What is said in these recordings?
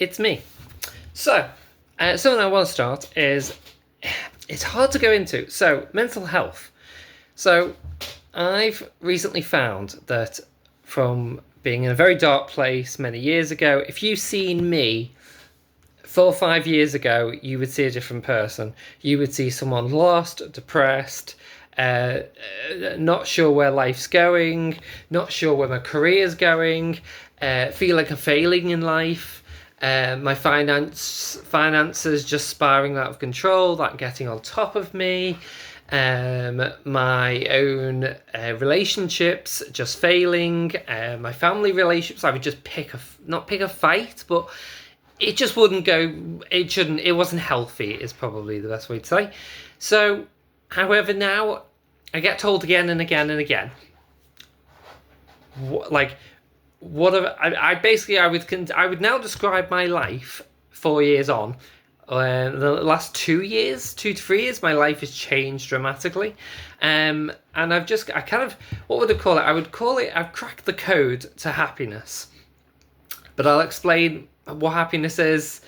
it's me. So, something I want to start is, it's hard to go into. So, mental health. So, I've recently found that from being in a very dark place many years ago, if you've seen me 4 or 5 years ago, you would see a different person. You would see someone lost, depressed, not sure where life's going, not sure where my career's going, feel like I'm failing in life. My finances just spiraling out of control, that getting on top of me. My own relationships just failing. My family relationships, I would just not pick a fight, but it just wouldn't go. It wasn't healthy, is probably the best way to say. So, however, now I get told again and again and again, I would now describe my life 4 years on. The last 2 to 3 years, my life has changed dramatically, and what would I call it? I would call it, I've cracked the code to happiness. But I'll explain what happiness is,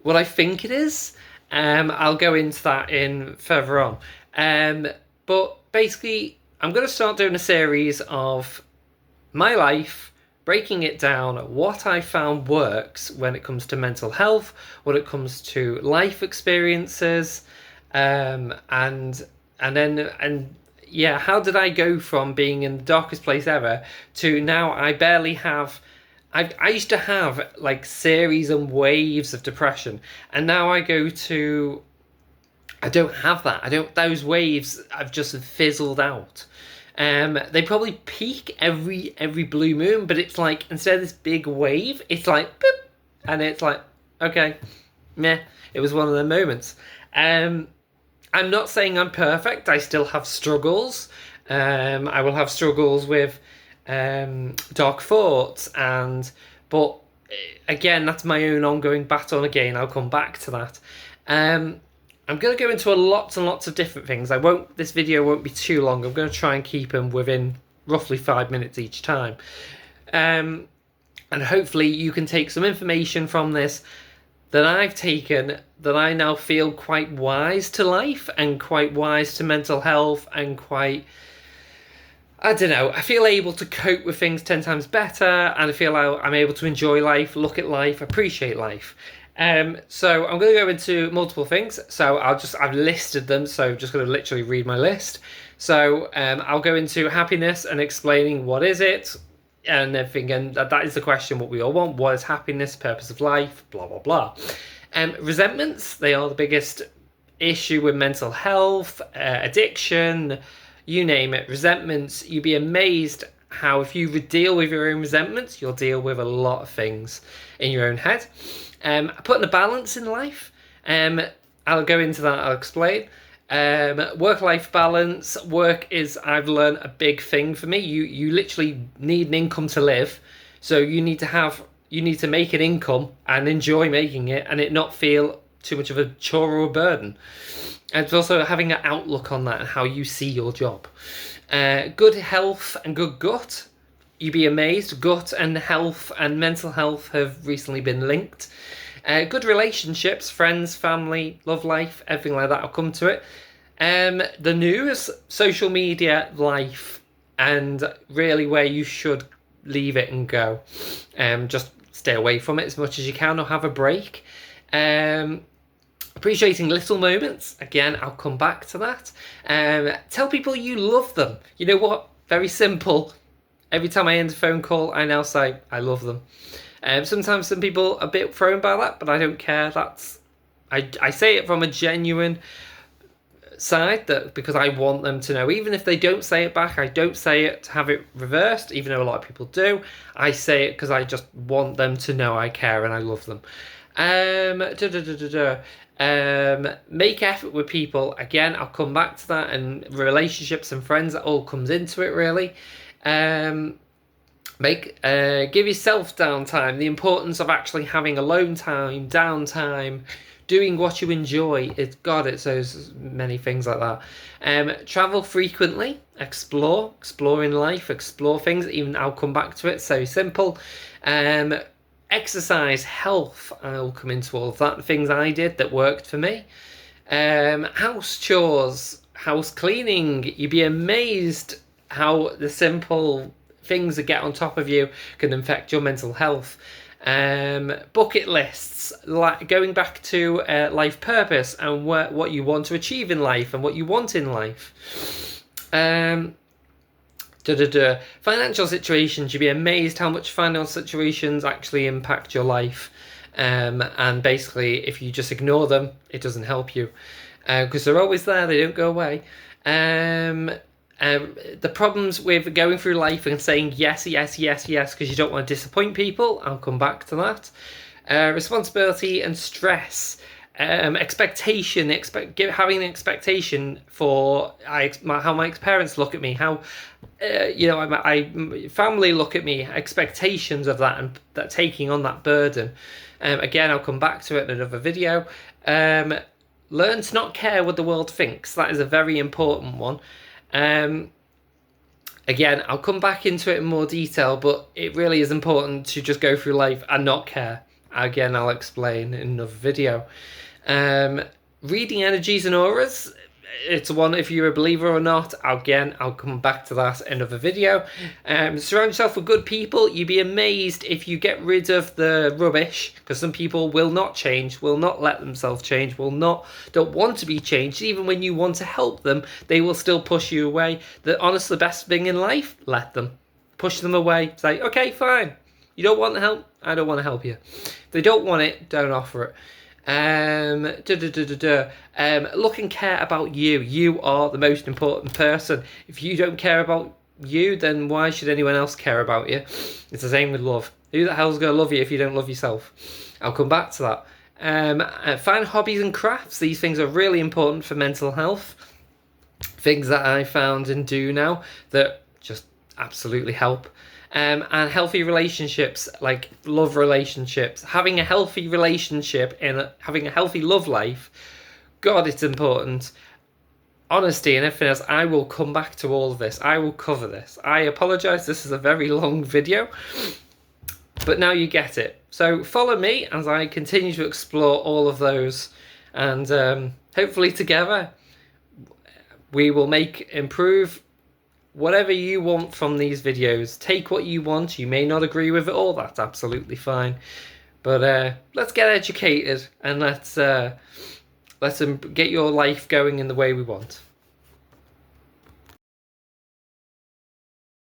what I think it is. I'll go into that in further on. But basically, I'm going to start doing a series of my life, breaking it down, what I found works when it comes to mental health, what it comes to life experiences, and how did I go from being in the darkest place ever to now I barely have. I used to have like series and waves of depression, and now I don't have that. Those waves have just fizzled out. They probably peak every blue moon, but it's like, instead of this big wave, it's like boop, and it's like, okay, meh. It was one of the moments. I'm not saying I'm perfect. I still have struggles. I will have struggles with dark thoughts, but again, that's my own ongoing battle. Again, I'll come back to that. I'm going to go into lots and lots of different things. This video won't be too long. I'm going to try and keep them within roughly 5 minutes each time. And hopefully you can take some information from this that I've taken, that I now feel quite wise to life and quite wise to mental health and I feel able to cope with things 10 times better, and I feel I'm able to enjoy life, look at life, appreciate life. So I'm going to go into multiple things. So I've listed them, so I'm just going to literally read my list. So I'll go into happiness and explaining what is it and everything, and that is the question what we all want. What is happiness, purpose of life, blah, blah, blah. Resentments, they are the biggest issue with mental health, addiction, you name it. Resentments, you'd be amazed how if you deal with your own resentments, you'll deal with a lot of things in your own head. Putting a balance in life, I'll go into that, I'll explain. Work-life balance, I've learned, a big thing for me. You literally need an income to live, so you need to make an income and enjoy making it, and it not feel too much of a chore or a burden. And it's also having an outlook on that and how you see your job. Good health and good gut. You'd be amazed. Gut and health and mental health have recently been linked. Good relationships, friends, family, love life, everything like that. I'll come to it. The news, social media, life, and really where you should leave it and go. Just stay away from it as much as you can, or have a break. Appreciating little moments. Again, I'll come back to that. Tell people you love them. You know what? Very simple. Every time I end a phone call, I now say, I love them. Sometimes some people are a bit thrown by that, but I don't care. I say it from a genuine side, because I want them to know. Even if they don't say it back, I don't say it to have it reversed, even though a lot of people do. I say it because I just want them to know I care and I love them. Make effort with people. Again, I'll come back to that, and relationships and friends, that all comes into it really. Give yourself downtime. The importance of actually having alone time, downtime, doing what you enjoy. It's those many things like that. Travel frequently, exploring life, explore things. Even I'll come back to it. So simple. Exercise, health, I'll come into all of that. The things I did that worked for me. House chores, house cleaning. You'd be amazed how the simple things that get on top of you can affect your mental health. Bucket lists, like going back to life purpose and what you want to achieve in life and what you want in life. Financial situations. You'd be amazed how much financial situations actually impact your life. And basically, if you just ignore them, it doesn't help you, because they're always there. They don't go away. The problems with going through life and saying yes, yes, yes, yes, because you don't want to disappoint people. I'll come back to that. Responsibility and stress. Expectation, having an expectation for how my parents look at me, how my family look at me, expectations of that, and that taking on that burden. Again, I'll come back to it in another video. Learn to not care what the world thinks. That is a very important one. Again, I'll come back into it in more detail, but it really is important to just go through life and not care. Again, I'll explain in another video. Reading energies and auras. It's one if you're a believer or not. Again, I'll come back to that in another video. Surround yourself with good people. You'd be amazed if you get rid of the rubbish, because some people will not change, will not let themselves change, don't want to be changed. Even when you want to help them, they will still push you away. Honestly, the best thing in life, let them. Push them away. Say, okay, fine. You don't want help? I don't want to help you. If they don't want it, don't offer it. Look and care about you. You are the most important person. If you don't care about you, then why should anyone else care about you? It's the same with love. Who the hell's going to love you if you don't love yourself? I'll come back to that. Find hobbies and crafts. These things are really important for mental health. Things that I found and do now that just absolutely help. And healthy relationships, like love relationships, having a healthy relationship and having a healthy love life. God, it's important. Honesty and everything else. I will come back to all of this. I will cover this. I apologize. This is a very long video, but now you get it. So follow me as I continue to explore all of those, and hopefully together we will improve whatever you want from these videos. Take what you want. You may not agree with it all. That's absolutely fine. But let's get educated and let's get your life going in the way we want.